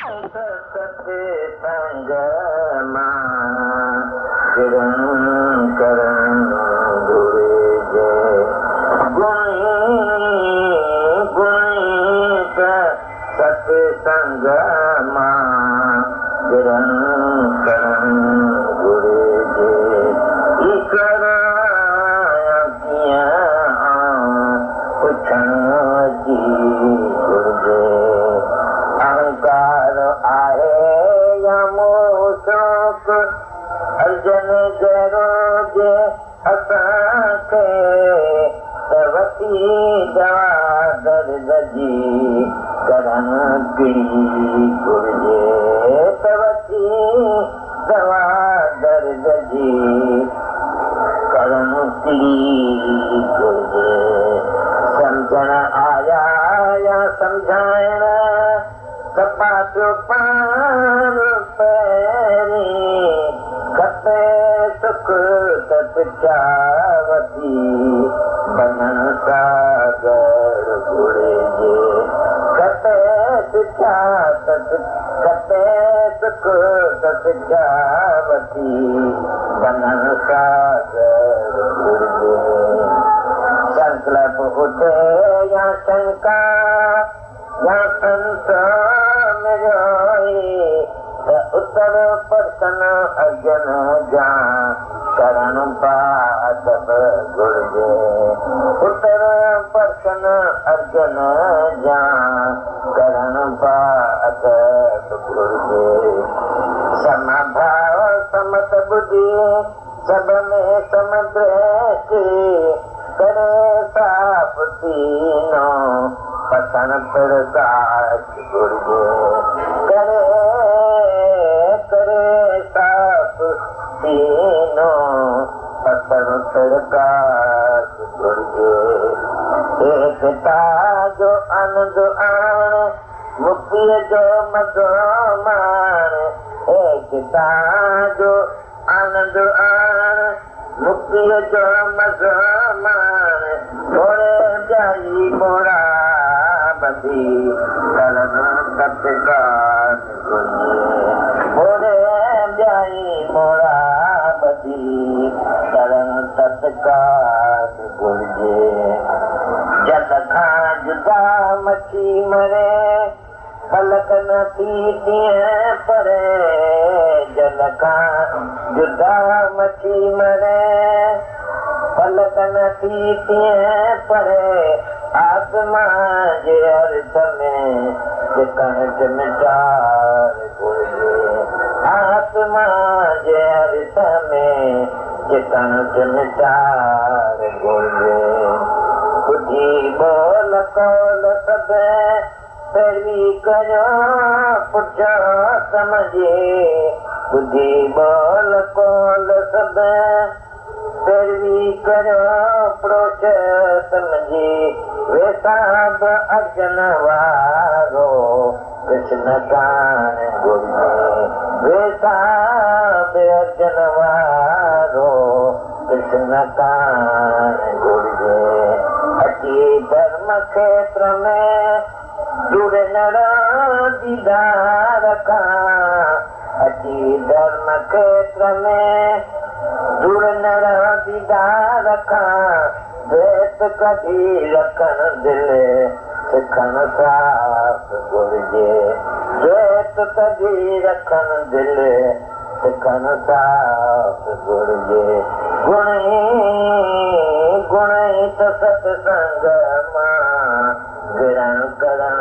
सत्संग मां किरण करण घुरिजे गुणी सत्संग मां किरण करण घुरिजे ईश्वर पुछण जी घुरिजे अहंकार आहे या मोह शौक़ अर्जन जहिड़ो जे असांखे त वती दवा दर्द जी करण पीड़ी घुरिजे त वती दवा दर्द जी करण पीड़ी घुरिजे समझण आया या समझाइण कपा पियो पाण पहिरीं खपे सुख त पिचावती बनण सागर घुरिजे खपे पिछा खपे सुख त पिचावती बनण सागर घुरिजे संकल्प उठे या शंका या संत उत्तर पर्सन अर्जन जा करण पादब घुरिजे उत्तर पर्सन अर्जन जा करण पादब घुरिजे समभाव समत बुद्धि सब में समदृष्टि करे साफ तीनो पतन प्रकाश घुरिजे करे साफ तीनो पतन प्रकाश घुरिजे एकता जो आनंद आण मुक्ति जो मज़ो माण एकता जो आनंद आण मुक्ति जो मज़ो माण थोरे जाई मोड़ा बदी करण तत्काल घुरिजे थोरे जाई मोड़ा बदी करण तत्काल घुरिजे जल खां जुदा मच्छी मरे फलक न थी तीअं परे जल खां जुदा मच्छी मरे फलक न थी तीअं परे आत्मा जे अर्थ में चिकन चिमचार घुरिजे आत्मा जे अर्थ में चिकन चिमचार घुरिजे ॿुधी बोल कौल सभ पहिरीं कयो पुठियो समझे ॿुधी बोल कौल सभ पहिरीं कयो पड़ोस समझे वेसाब अर्जन वारो कृष्ण कान घुरिजे वेसाब अर्जन वारो कृष्ण कान घुरिजे अची धर्म क्षेत्र में जुड़नड़ दीदार खां अची धर्म क्षेत्र में जुड़नड़ दीदार खां द्वेष कढी रखण दिल सिखण साथ घुरिजे द्वेष कढी रखण दिल सिखण साथ घुरिजे गुण त सत्संग मां किरण करण